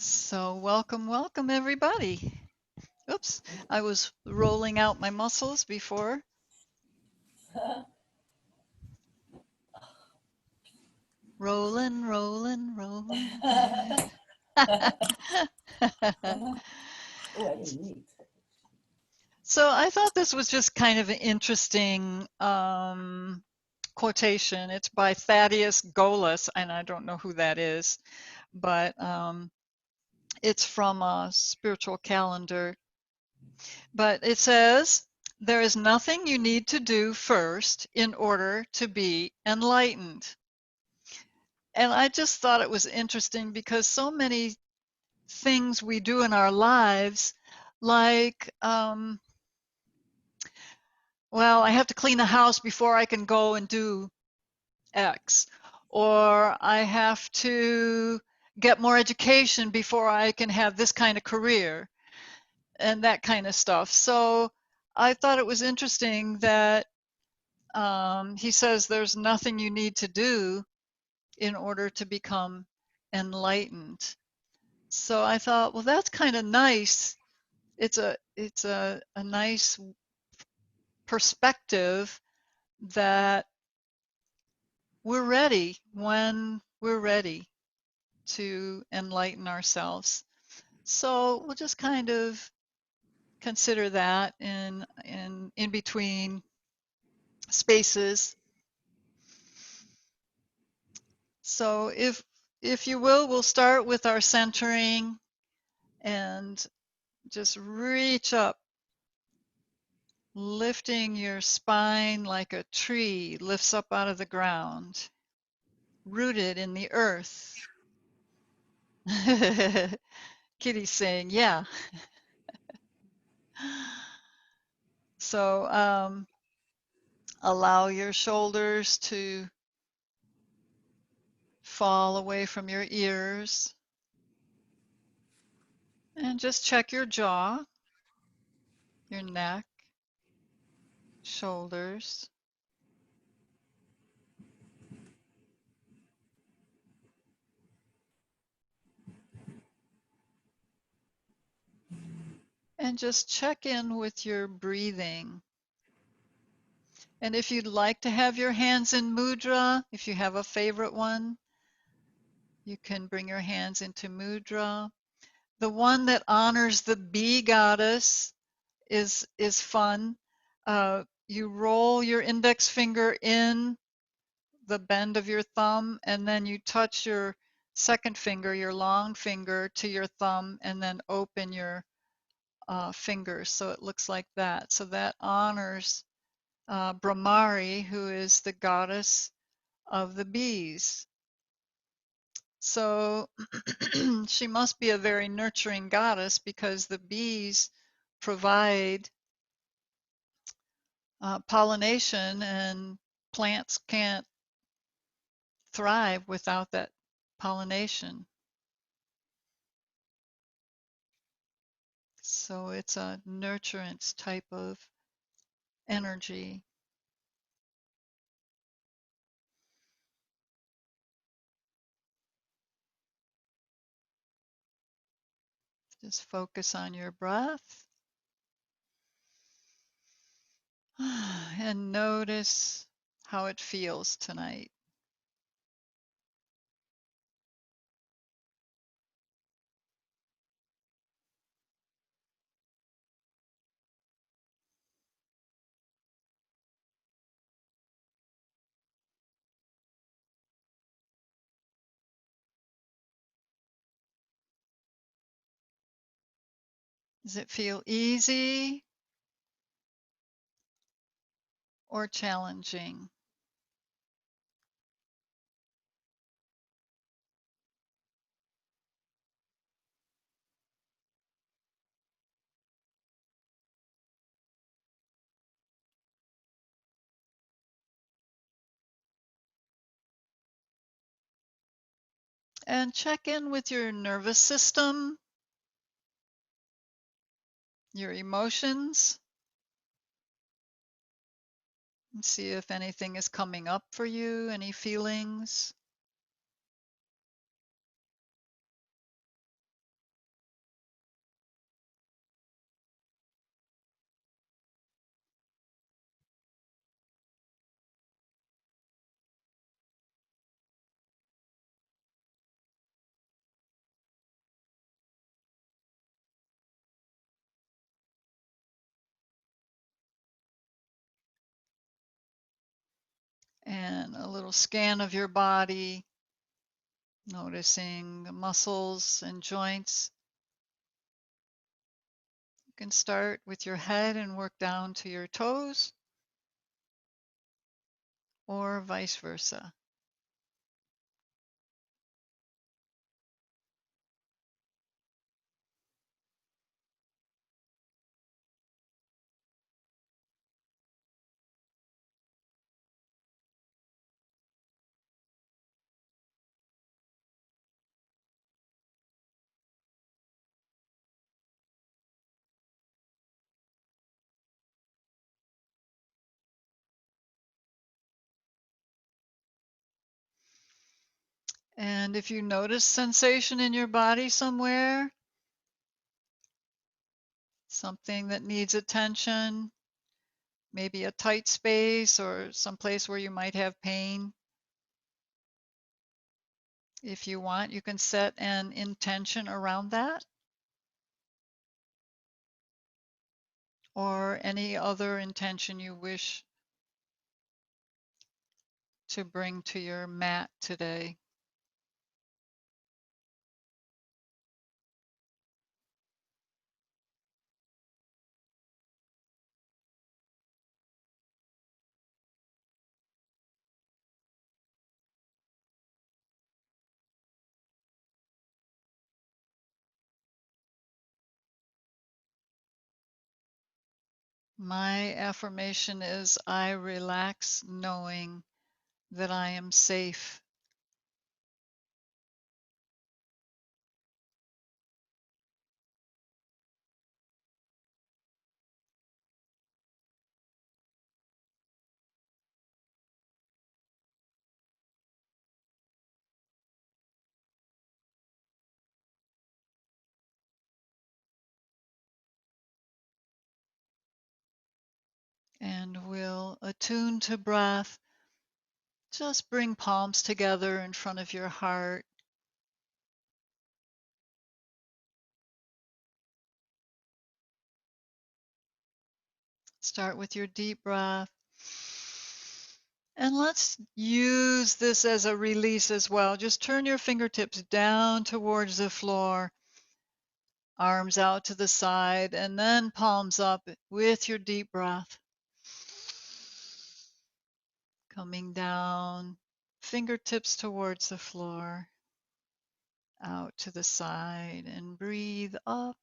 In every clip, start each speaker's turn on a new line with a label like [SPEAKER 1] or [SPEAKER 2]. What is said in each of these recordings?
[SPEAKER 1] So welcome everybody. Oops, I was rolling out my muscles before. Rolling. So I thought this was just kind of an interesting quotation. It's by Thaddeus Golas, and I don't know who that is, but it's from a spiritual calendar. But it says, there is nothing you need to do first in order to be enlightened. And I just thought it was interesting because so many things we do in our lives, like, well, I have to clean the house before I can go and do X, or I have to get more education before I can have this kind of career, and that kind of stuff. So I thought it was interesting that he says there's nothing you need to do in order to become enlightened. So I thought, well, that's kind of nice. It's a nice perspective that we're ready when we're ready to enlighten ourselves. So we'll just kind of consider that in between spaces. So if you will, we'll start with our centering and just reach up, lifting your spine like a tree lifts up out of the ground, rooted in the earth. Kitty's saying, yeah. So allow your shoulders to fall away from your ears and just check your jaw, your neck, shoulders. And just check in with your breathing. And if you'd like to have your hands in mudra, if you have a favorite one, you can bring your hands into mudra. The one that honors the bee goddess is fun. You roll your index finger in the bend of your thumb, and then you touch your second finger, your long finger, to your thumb, and then open your fingers so it looks like that. So that honors Brahmari, who is the goddess of the bees. So she must be a very nurturing goddess because the bees provide pollination, and plants can't thrive without that pollination. So it's a nurturance type of energy. Just focus on your breath and notice how it feels tonight. Does it feel easy or challenging? And check in with your nervous system, your emotions, and see if anything is coming up for you, any feelings. And a little scan of your body, noticing the muscles and joints. You can start with your head and work down to your toes, or vice versa. And if you notice sensation in your body somewhere, something that needs attention, maybe a tight space or some place where you might have pain, if you want, you can set an intention around that, or any other intention you wish to bring to your mat today. My affirmation is I relax knowing that I am safe. And we'll attune to breath. Just bring palms together in front of your heart. Start with your deep breath. And let's use this as a release as well. Just turn your fingertips down towards the floor, arms out to the side, and then palms up with your deep breath. Coming down, fingertips towards the floor, out to the side, and breathe up.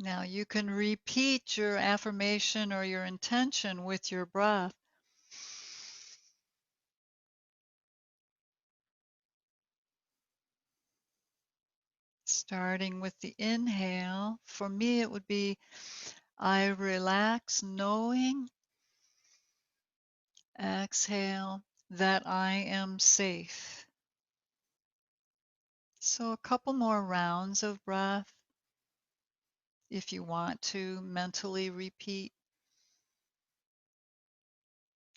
[SPEAKER 1] Now you can repeat your affirmation or your intention with your breath. Starting with the inhale, for me it would be I relax knowing, exhale, that I am safe. So a couple more rounds of breath if you want to mentally repeat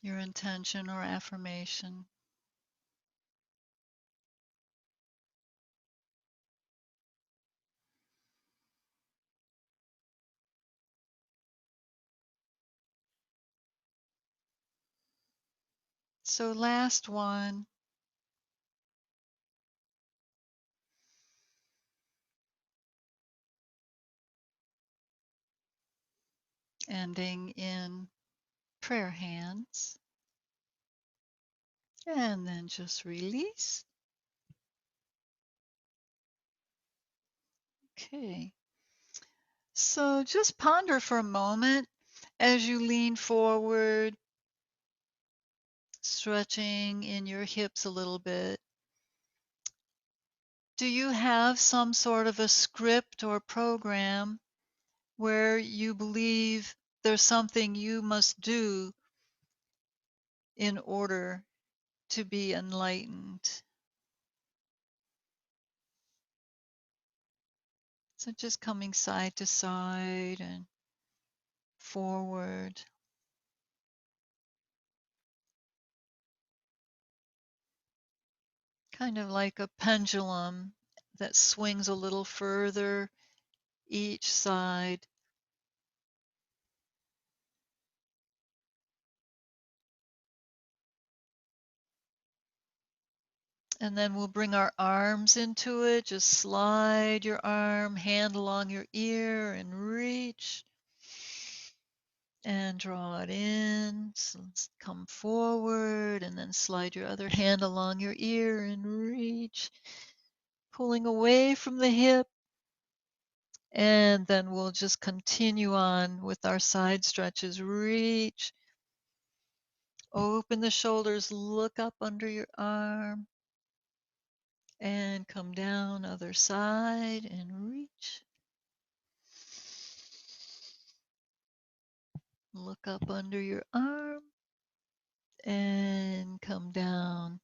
[SPEAKER 1] your intention or affirmation. So last one. Ending in prayer hands. And then just release. Okay. So just ponder for a moment as you lean forward, stretching in your hips a little bit. Do you have some sort of a script or program where you believe there's something you must do in order to be enlightened? So just coming side to side and forward. Kind of like a pendulum that swings a little further each side. And then we'll bring our arms into it. Just slide your arm, hand along your ear and reach. And draw it in. So let's come forward and then slide your other hand along your ear and reach. Pulling away from the hip. And then we'll just continue on with our side stretches. Reach. Open the shoulders, look up under your arm. And come down other side and reach. Look up under your arm and come down.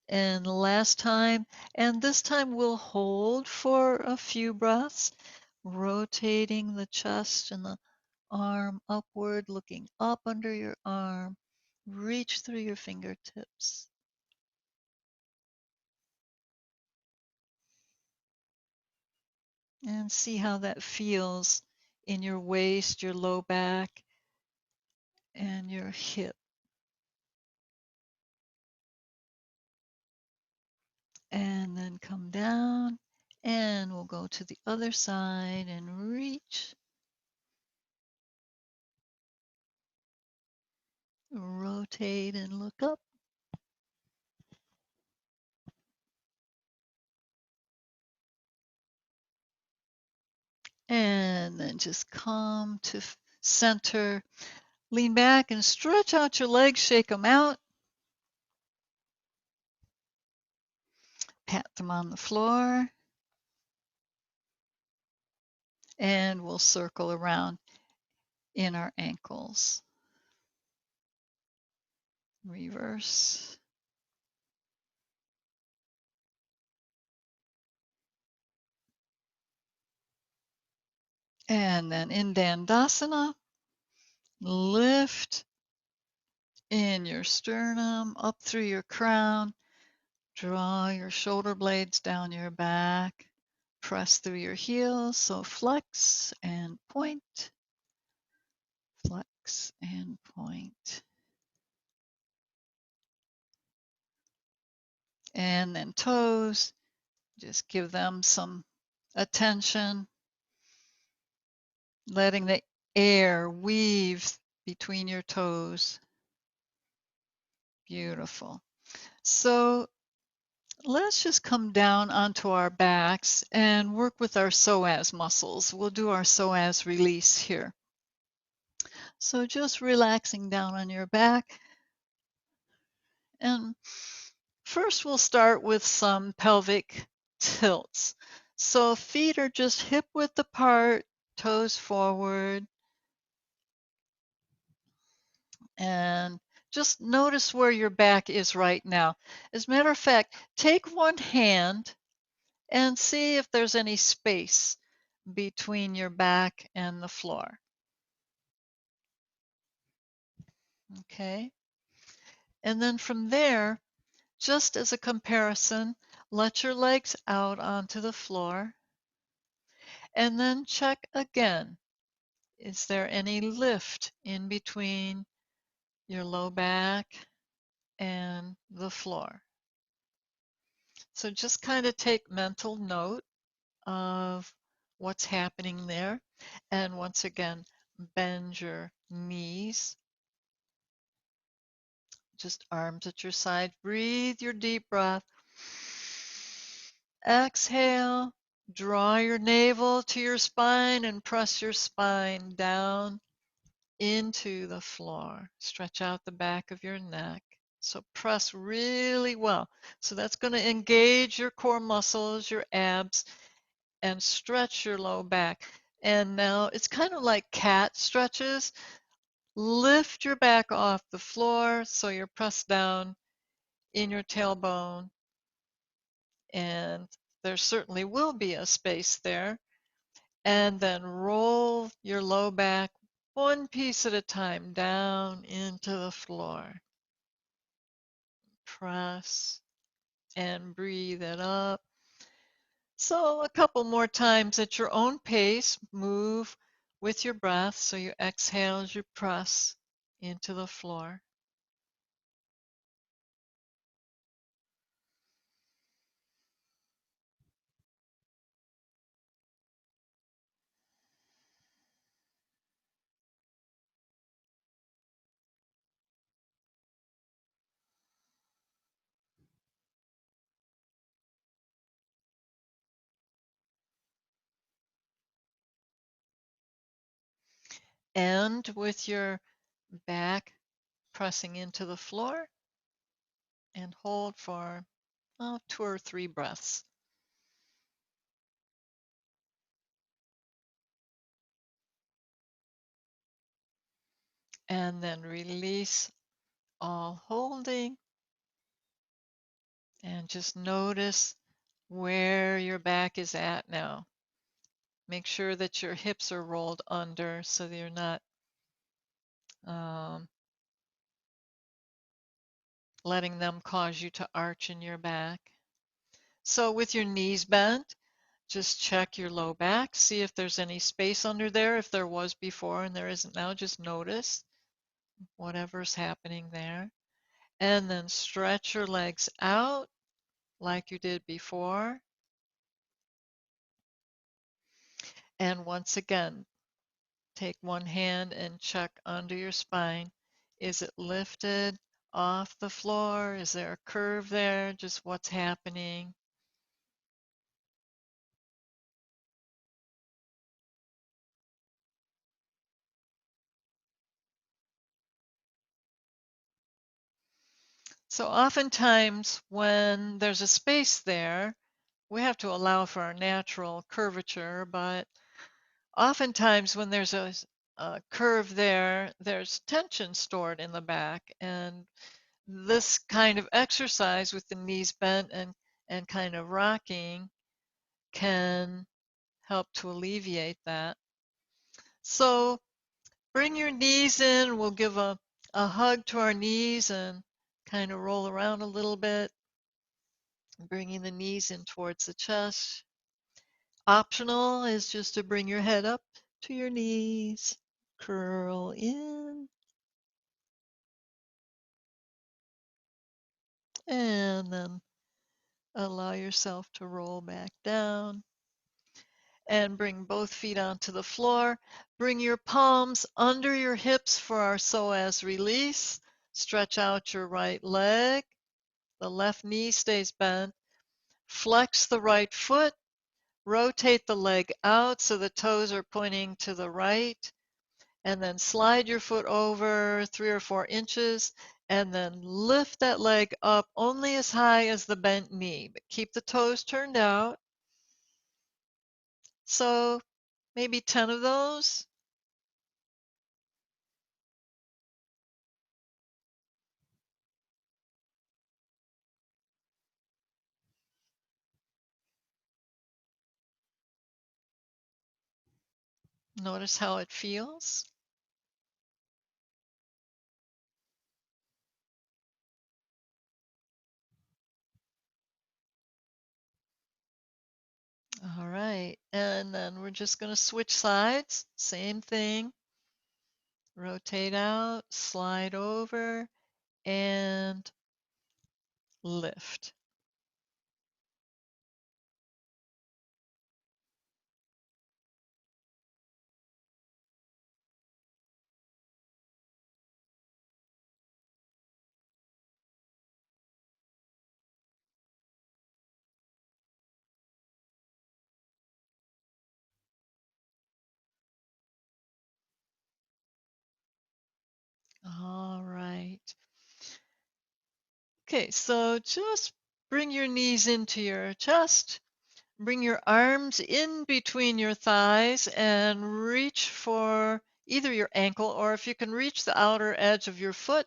[SPEAKER 1] And last time, and this time we'll hold for a few breaths, rotating the chest and the arm upward, looking up under your arm. Reach through your fingertips. And see how that feels in your waist, your low back, and your hip. And then come down, and we'll go to the other side and reach. Rotate and look up. And then just come to center. Lean back and stretch out your legs, shake them out. Pat them on the floor. And we'll circle around in our ankles. Reverse. And then in Dandasana, lift in your sternum, up through your crown. Draw your shoulder blades down your back. Press through your heels. So flex and point. Flex and point. And then toes, just give them some attention, letting the air weave between your toes. Beautiful. So let's just come down onto our backs and work with our psoas muscles. We'll do our psoas release here. So just relaxing down on your back. And first we'll start with some pelvic tilts. So feet are just hip width apart, toes forward. And just notice where your back is right now. As a matter of fact, take one hand and see if there's any space between your back and the floor. Okay. And then from there, just as a comparison, let your legs out onto the floor and then check again. Is there any lift in between your low back and the floor? So just kind of take mental note of what's happening there. And once again, bend your knees. Just arms at your side. Breathe your deep breath. Exhale. Draw your navel to your spine and press your spine down into the floor. Stretch out the back of your neck. So press really well. So that's going to engage your core muscles, your abs, and stretch your low back. And now it's kind of like cat stretches. Lift your back off the floor so you're pressed down in your tailbone. And there certainly will be a space there. And then roll your low back one piece at a time down into the floor. Press and breathe it up. So a couple more times at your own pace, move with your breath. So you exhale as you press into the floor. End with your back pressing into the floor and hold for 2 or 3 breaths. And then release all holding and just notice where your back is at now. Make sure that your hips are rolled under so that you're not um, letting them cause you to arch in your back. So with your knees bent, just check your low back, see if there's any space under there. If there was before and there isn't now, just notice whatever's happening there. And then stretch your legs out like you did before. And once again, take one hand and check under your spine. Is it lifted off the floor? Is there a curve there? Just what's happening? So oftentimes when there's a space there, we have to allow for our natural curvature, but oftentimes when there's a curve there, there's tension stored in the back. And this kind of exercise with the knees bent and kind of rocking can help to alleviate that. So bring your knees in. We'll give a hug to our knees and kind of roll around a little bit, bringing the knees in towards the chest. Optional is just to bring your head up to your knees, curl in, and then allow yourself to roll back down. And bring both feet onto the floor. Bring your palms under your hips for our psoas release. Stretch out your right leg. The left knee stays bent. Flex the right foot. Rotate the leg out so the toes are pointing to the right. And then slide your foot over 3 or 4 inches and then lift that leg up only as high as the bent knee, but keep the toes turned out. So maybe 10 of those. Notice how it feels. All right, and then we're just going to switch sides. Same thing. Rotate out, slide over, and lift. All right. Okay, so just bring your knees into your chest. Bring your arms in between your thighs and reach for either your ankle or if you can reach the outer edge of your foot,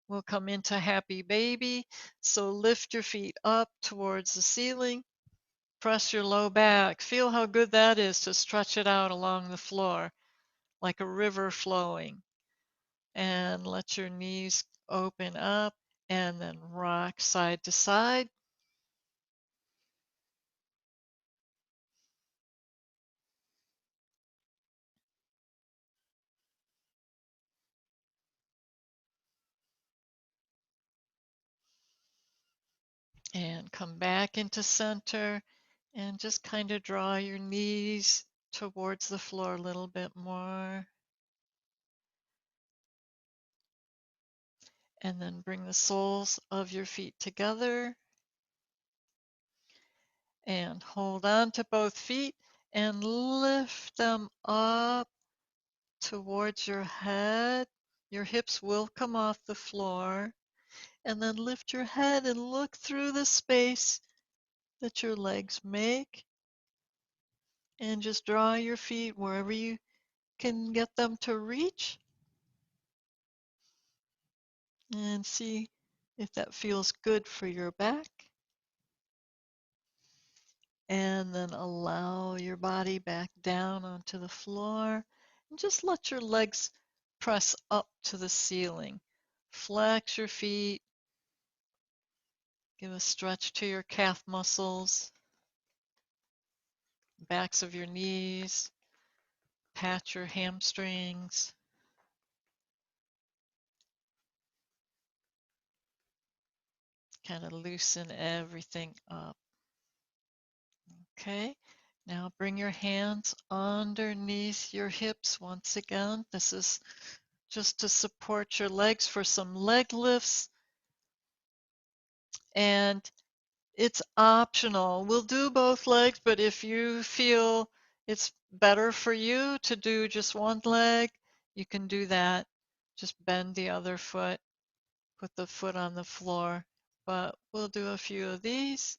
[SPEAKER 1] we'll come into happy baby. So lift your feet up towards the ceiling Press your low back. Feel how good that is to stretch it out along the floor like a river flowing. And let your knees open up and then rock side to side. And come back into center and just kind of draw your knees towards the floor a little bit more. And then bring the soles of your feet together and hold on to both feet and lift them up towards your head. Your hips will come off the floor. And then lift your head and look through the space that your legs make. And just draw your feet wherever you can get them to reach. And see if that feels good for your back. And then allow your body back down onto the floor. And just let your legs press up to the ceiling. Flex your feet. Give a stretch to your calf muscles, backs of your knees. Pat your hamstrings. Kind of loosen everything up. Okay. Now bring your hands underneath your hips once again. This is just to support your legs for some leg lifts. And it's optional. We'll do both legs, but if you feel it's better for you to do just one leg, you can do that. Just bend the other foot, put the foot on the floor. But we'll do a few of these.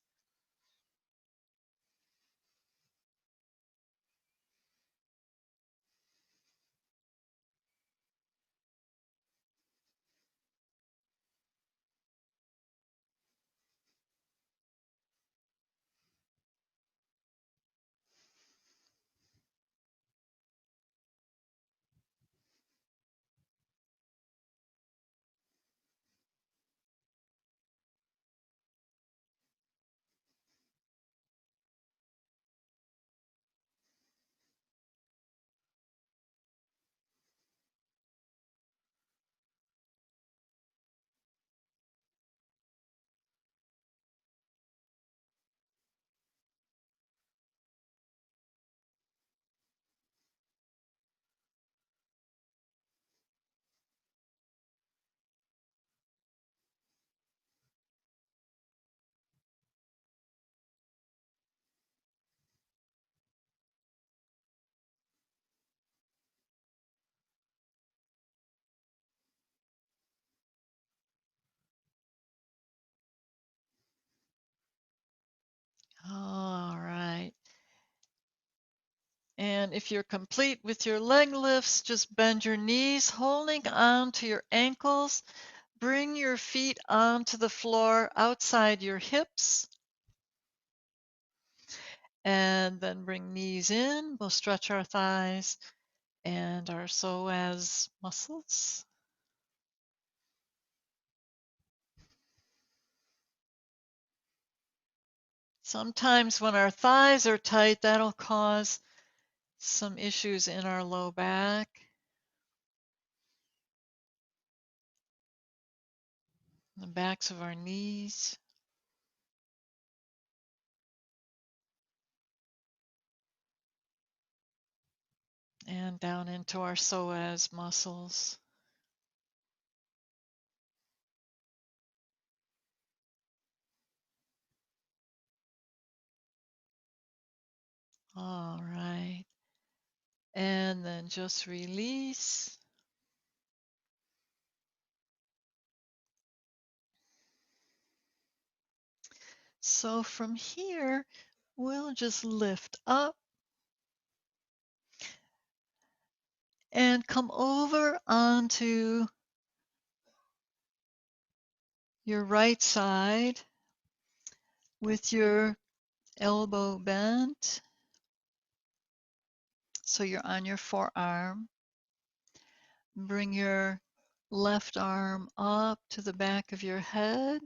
[SPEAKER 1] All right. And if you're complete with your leg lifts, just bend your knees, holding on to your ankles. Bring your feet onto the floor outside your hips. And then bring knees in. We'll stretch our thighs and our psoas muscles. Sometimes when our thighs are tight, that'll cause some issues in our low back. The backs of our knees. And down into our psoas muscles. All right. And then just release. So from here, we'll just lift up and come over onto your right side with your elbow bent. So you're on your forearm. Bring your left arm up to the back of your head.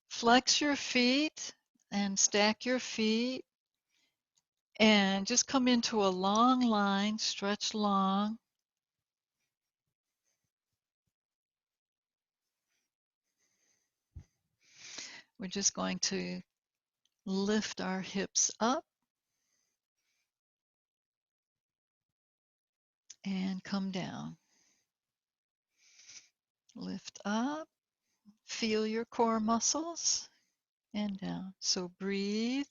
[SPEAKER 1] Flex your feet and stack your feet. And just come into a long line, stretch long. We're just going to lift our hips up and come down. Lift up, feel your core muscles, and down. So breathe.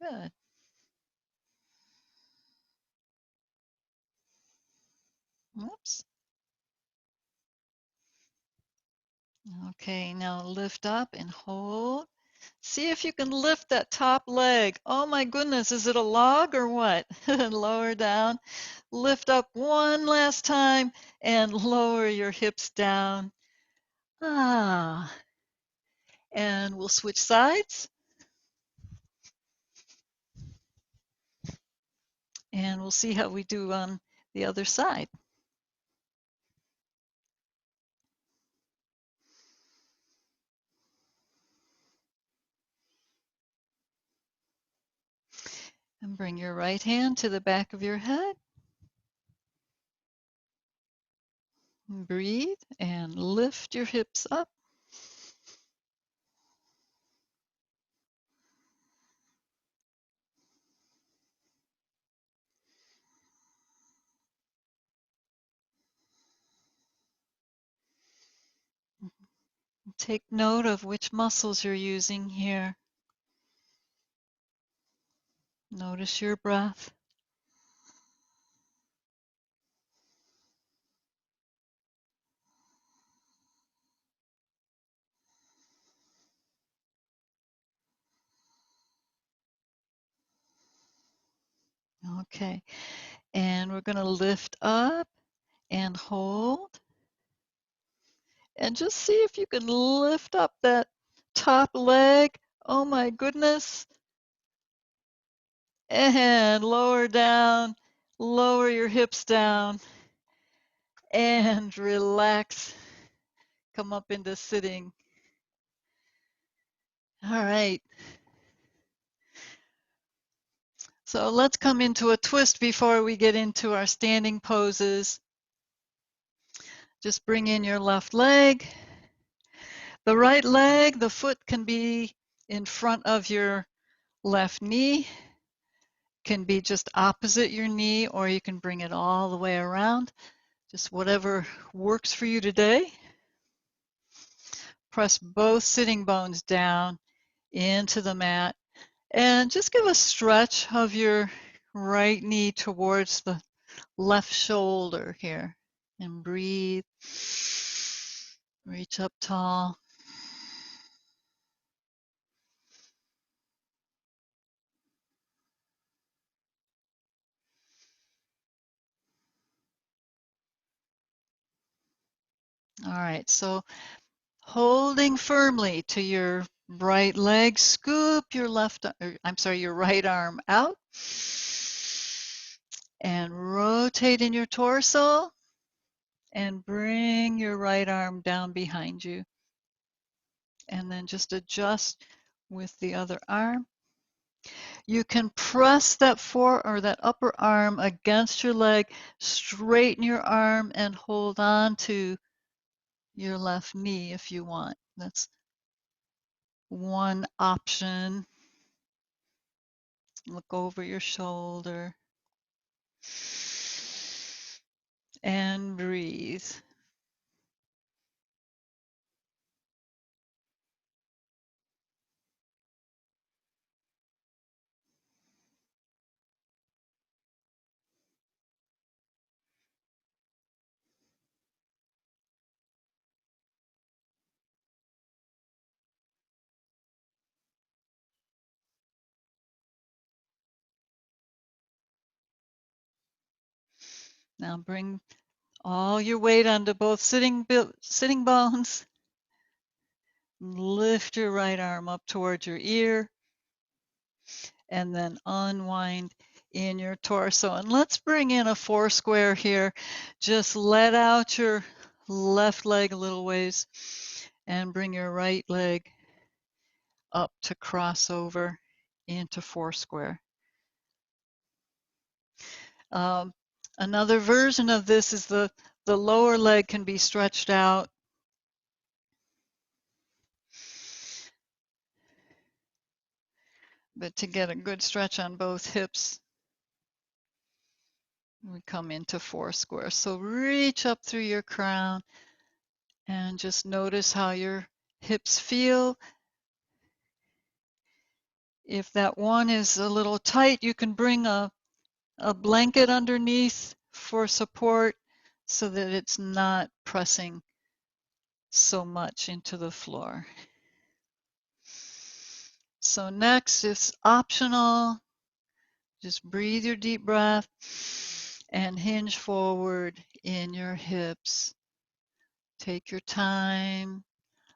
[SPEAKER 1] Good. Whoops. Okay, now lift up and hold. See if you can lift that top leg. Oh my goodness, is it a log or what? Lower down. Lift up one last time and lower your hips down. Ah. And we'll switch sides. And we'll see how we do on the other side. And bring your right hand to the back of your head. Breathe and lift your hips up. Take note of which muscles you're using here. Notice your breath. Okay, and we're going to lift up and hold. And just see if you can lift up that top leg. Oh my goodness. And lower down, lower your hips down, and relax. Come up into sitting. All right. So let's come into a twist before we get into our standing poses. Just bring in your left leg. The right leg, the foot can be in front of your left knee, can be just opposite your knee, or you can bring it all the way around. Just whatever works for you today. Press both sitting bones down into the mat and just give a stretch of your right knee towards the left shoulder here. And breathe. Reach up tall. All right, so holding firmly to your right leg, scoop your your right arm out and rotate in your torso and bring your right arm down behind you. And then just adjust with the other arm. You can press that that upper arm against your leg, straighten your arm and hold on to your left knee if you want. That's one option. Look over your shoulder and breathe. Now bring all your weight onto both sitting bones. Lift your right arm up towards your ear and then unwind in your torso. And let's bring in a 4 square here. Just let out your left leg a little ways and bring your right leg up to cross over into 4 square. Another version of this is the lower leg can be stretched out. But to get a good stretch on both hips, we come into 4 square. So reach up through your crown and just notice how your hips feel. If that one is a little tight, you can bring a blanket underneath for support so that it's not pressing so much into the floor. So next, it's optional. Just breathe your deep breath and hinge forward in your hips. Take your time.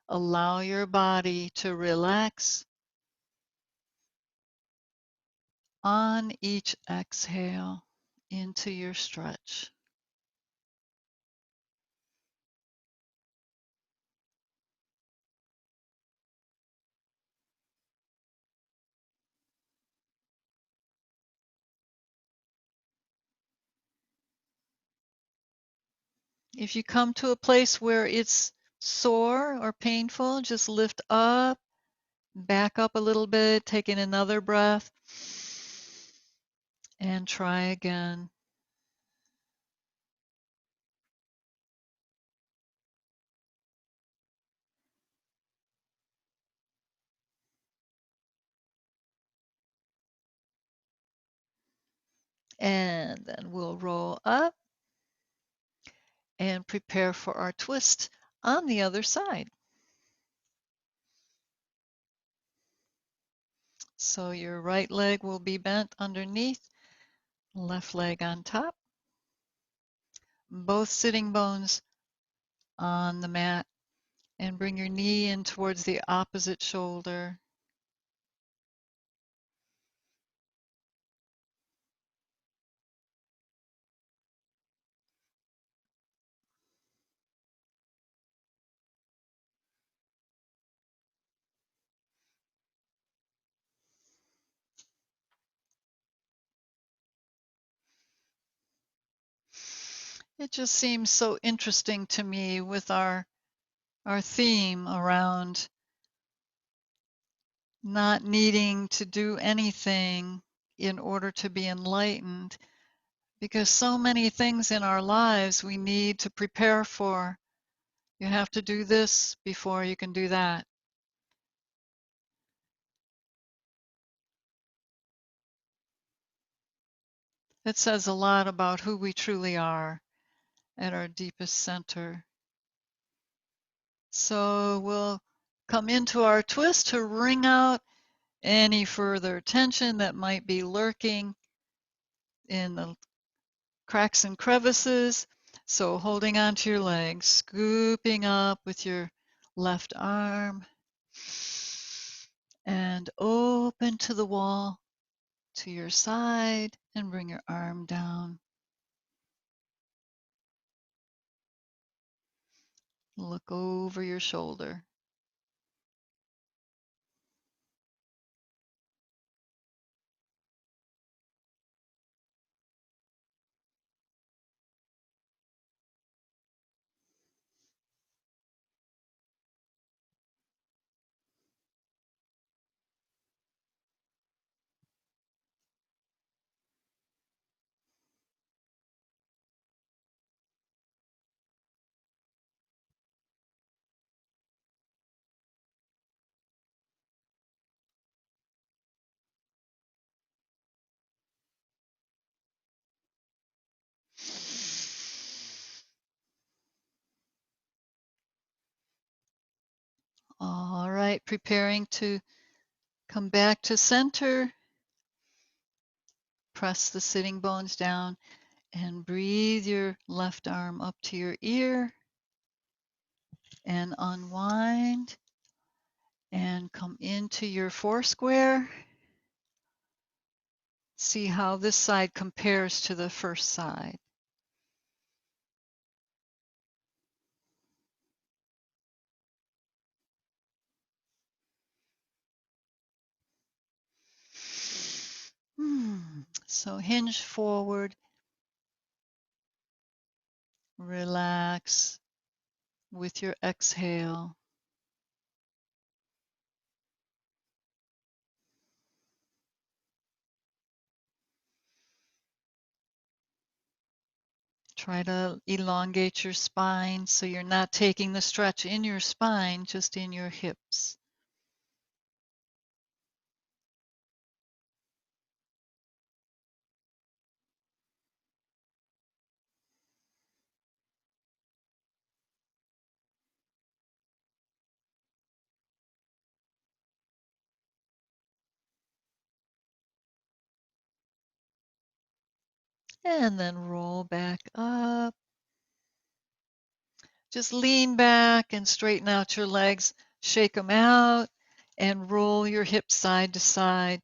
[SPEAKER 1] Allow your body to relax on each exhale into your stretch. If you come to a place where it's sore or painful, just lift up, back up a little bit, take in another breath, and try again. And then we'll roll up and prepare for our twist on the other side. So your right leg will be bent underneath, left leg on top, both sitting bones on the mat, and bring your knee in towards the opposite shoulder. It just seems so interesting to me with our theme around not needing to do anything in order to be enlightened, because so many things in our lives we need to prepare for. You have to do this before you can do that. It says a lot about who we truly are at our deepest center. So we'll come into our twist to wring out any further tension that might be lurking in the cracks and crevices. So holding onto your legs, scooping up with your left arm and open to the wall to your side and bring your arm down. Look over your shoulder. All right, preparing to come back to center. Press the sitting bones down And breathe your left arm up to your ear and unwind and come into your four square. See how this side compares to the first side. So hinge forward, relax with your exhale. Try to elongate your spine so you're not taking the stretch in your spine, just in your hips. And then roll back up. Just lean back and straighten out your legs, shake them out, and roll your hips side to side.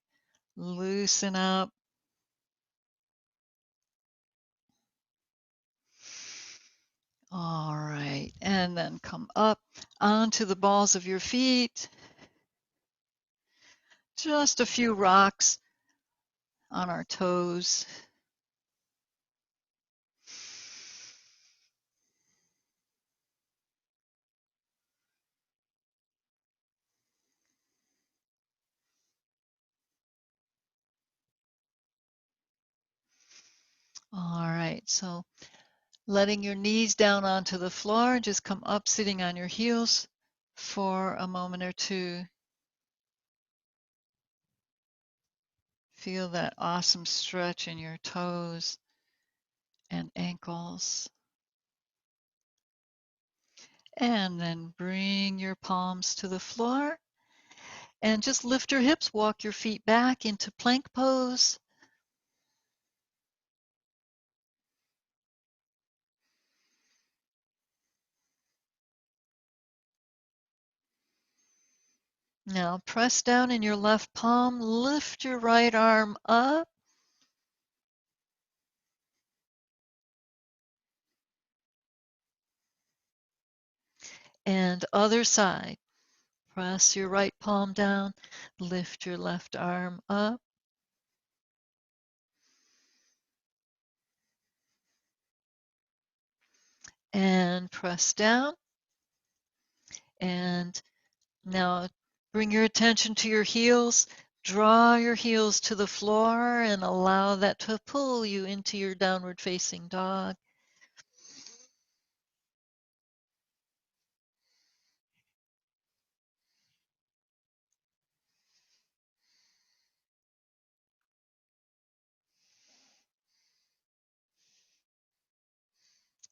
[SPEAKER 1] Loosen up. All right, and then come up onto the balls of your feet. Just a few rocks on our toes. All right, so letting your knees down onto the floor, just come up sitting on your heels for a moment or two. Feel that awesome stretch in your toes and ankles. And then bring your palms to the floor and just lift your hips, walk your feet back into plank pose. Now press down in your left palm, lift your right arm up. And other side. Press your right palm down, lift your left arm up. And press down. And now bring your attention to your heels. Draw your heels to the floor and allow that to pull you into your downward facing dog.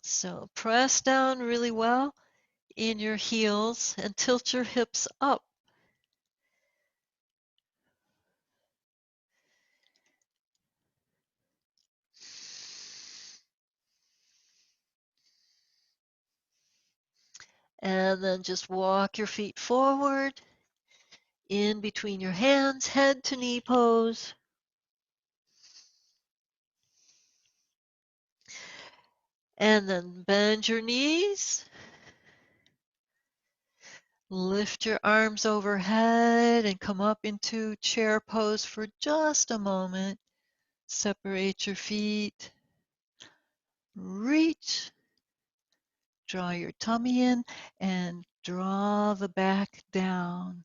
[SPEAKER 1] So press down really well in your heels and tilt your hips up. And then just walk your feet forward in between your hands, head to knee pose. And then bend your knees. Lift your arms overhead and come up into chair pose for just a moment. Separate your feet. Reach. Draw your tummy in and draw the back down.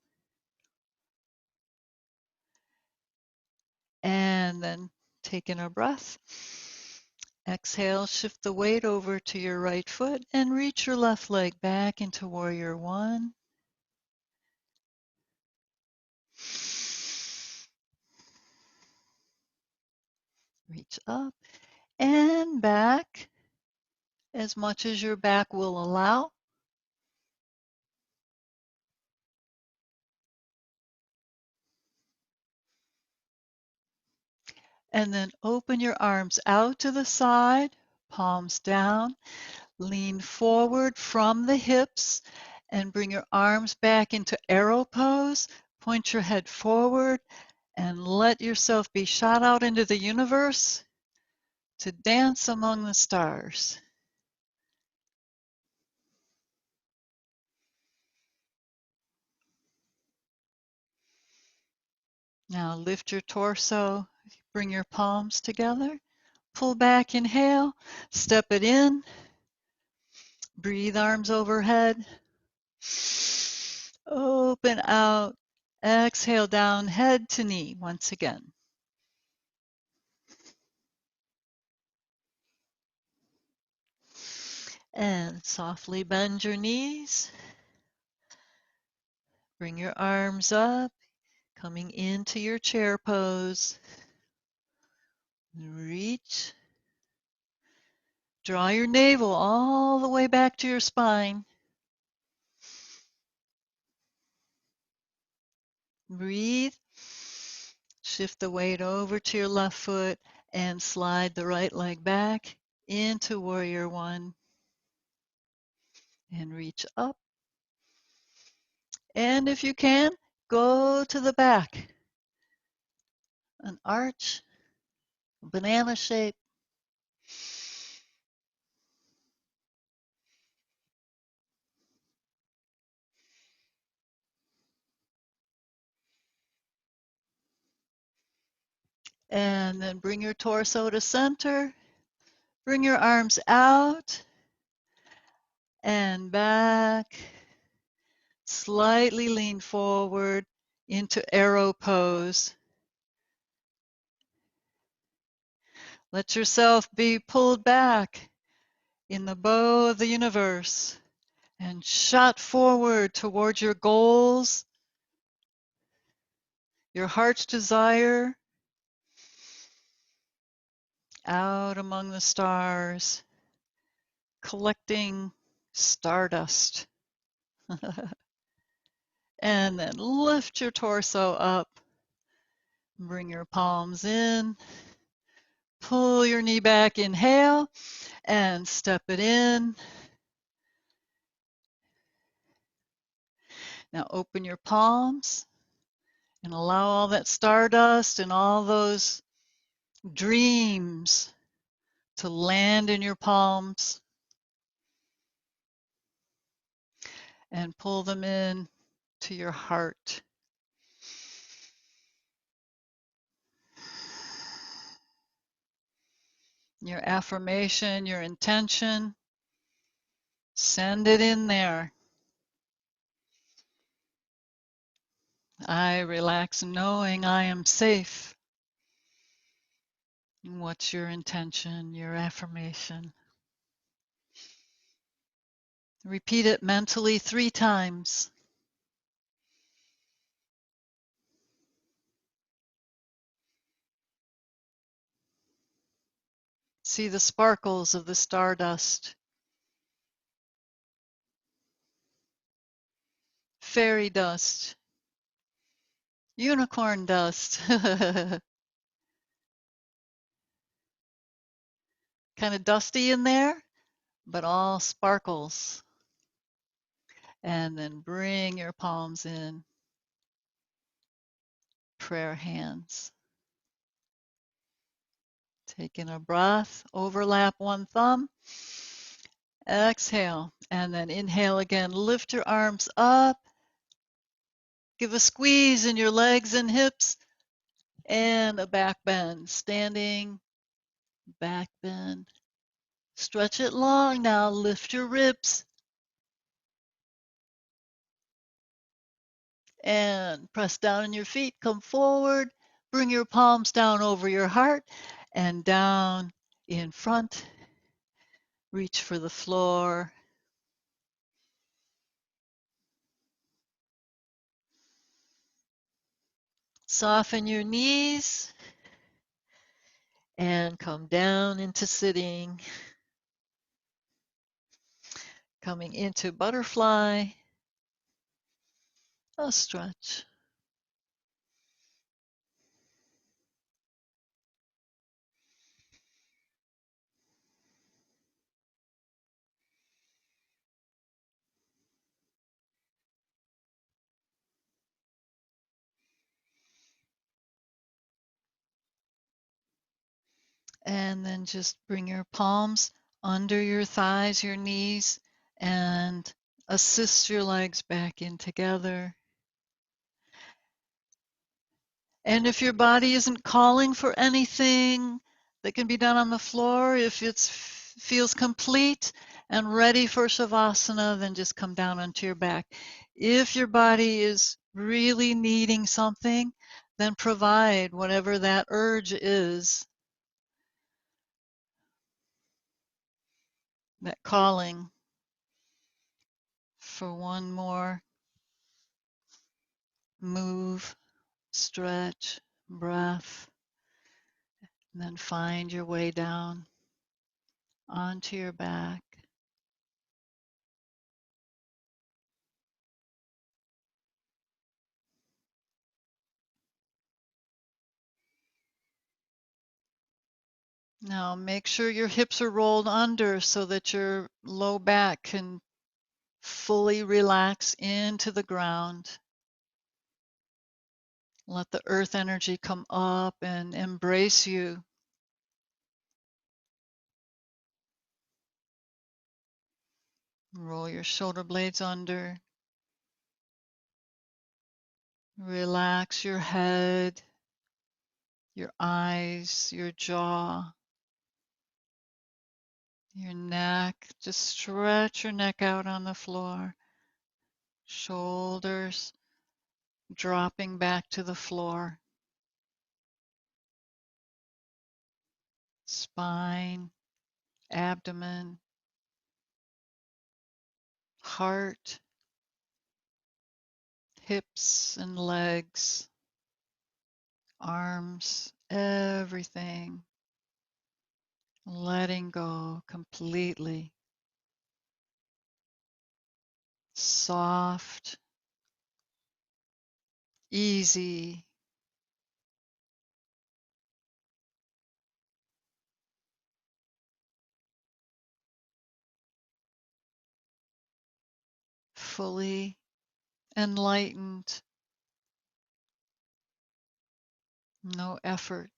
[SPEAKER 1] And then take in a breath. Exhale, shift the weight over to your right foot and reach your left leg back into warrior one. Reach up and back as much as your back will allow. And then open your arms out to the side, palms down. Lean forward from the hips and bring your arms back into arrow pose. Point your head forward and let yourself be shot out into the universe to dance among the stars. Now lift your torso, bring your palms together, pull back, inhale, step it in, breathe arms overhead, open out, exhale down, head to knee once again. And softly bend your knees, bring your arms up, coming into your chair pose. Reach. Draw your navel all the way back to your spine. Breathe. Shift the weight over to your left foot and slide the right leg back into Warrior One. And reach up. And if you can, go to the back. An arch, banana shape. And then bring your torso to center. Bring your arms out and back. Slightly lean forward into arrow pose. Let yourself be pulled back in the bow of the universe and shot forward towards your goals, your heart's desire, out among the stars, collecting stardust. And then lift your torso up, bring your palms in, pull your knee back, inhale, and step it in. Now open your palms and allow all that stardust and all those dreams to land in your palms and pull them in to your heart. Your affirmation, your intention, send it in there. I relax knowing I am safe. What's your intention, your affirmation? Repeat it mentally 3 times. See the sparkles of the stardust. Fairy dust. Unicorn dust. Kind of dusty in there, but all sparkles. And then bring your palms in. Prayer hands. Taking a breath, overlap one thumb. Exhale, and then inhale again. Lift your arms up. Give a squeeze in your legs and hips, and a back bend. Standing, back bend. Stretch it long now. Lift your ribs. And press down on your feet. Come forward. Bring your palms down over your heart and down in front. Reach for the floor. Soften your knees and come down into sitting. Coming into butterfly, a stretch. And then just bring your palms under your thighs, your knees, and assist your legs back in together. And if your body isn't calling for anything that can be done on the floor, if it feels complete and ready for Shavasana, then just come down onto your back. If your body is really needing something, then provide whatever that urge is, that calling for one more move, stretch, breath, and then find your way down onto your back. Now make sure your hips are rolled under so that your low back can fully relax into the ground. Let the earth energy come up and embrace you. Roll your shoulder blades under. Relax your head, your eyes, your jaw, your neck. Just stretch your neck out on the floor. Shoulders dropping back to the floor. Spine, abdomen, heart, hips and legs, arms, everything. Letting go completely. Soft, easy. Fully enlightened. No effort.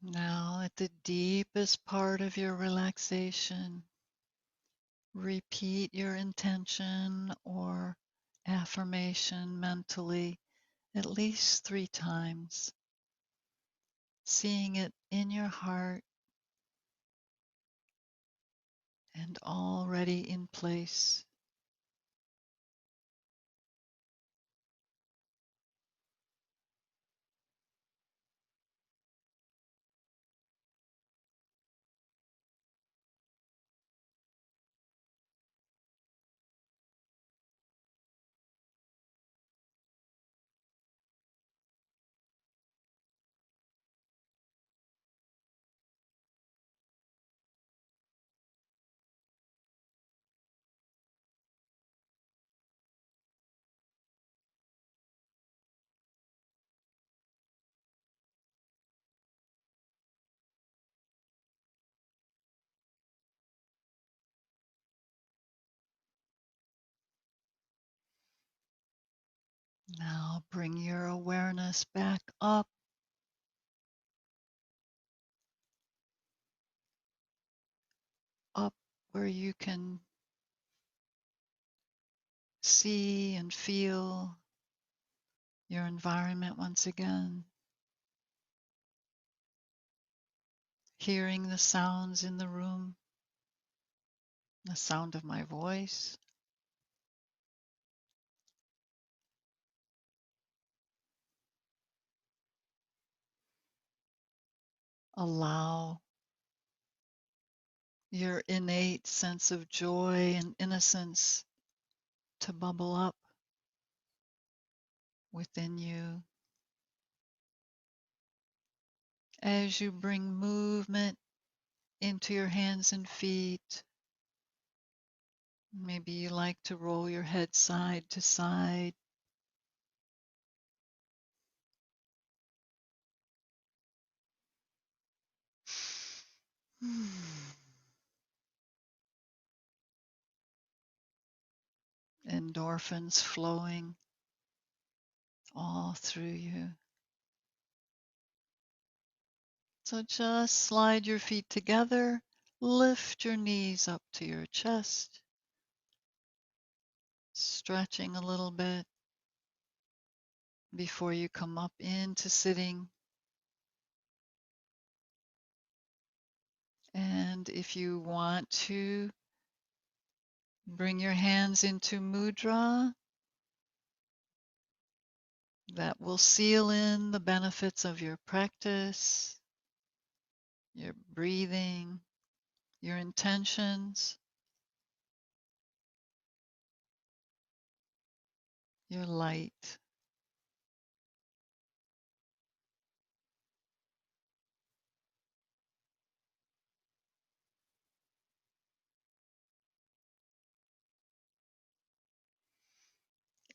[SPEAKER 1] Now, at the deepest part of your relaxation, repeat your intention or affirmation mentally at least 3 times, seeing it in your heart and already in place. Now bring your awareness back up where you can see and feel your environment once again, hearing the sounds in the room, the sound of my voice. Allow your innate sense of joy and innocence to bubble up within you as you bring movement into your hands and feet. Maybe you like to roll your head side to side. Endorphins flowing all through you. So just slide your feet together, lift your knees up to your chest, stretching a little bit before you come up into sitting. And if you want to, bring your hands into mudra. That will seal in the benefits of your practice, your breathing, your intentions, your light.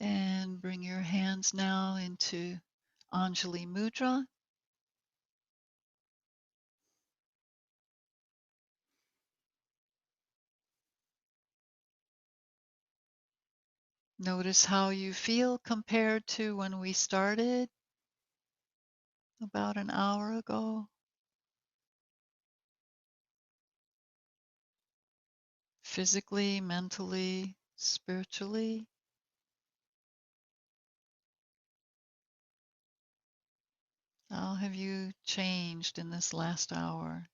[SPEAKER 1] And bring your hands now into Anjali Mudra. Notice how you feel compared to when we started about an hour ago. Physically, mentally, spiritually. How have you changed in this last hour?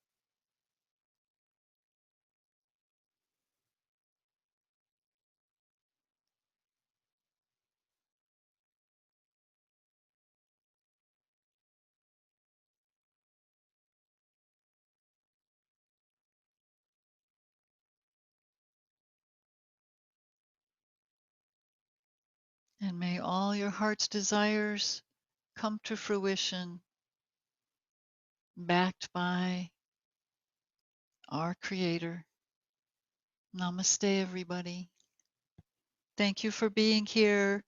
[SPEAKER 1] And may all your heart's desires come to fruition, backed by our Creator. Namaste, everybody. Thank you for being here.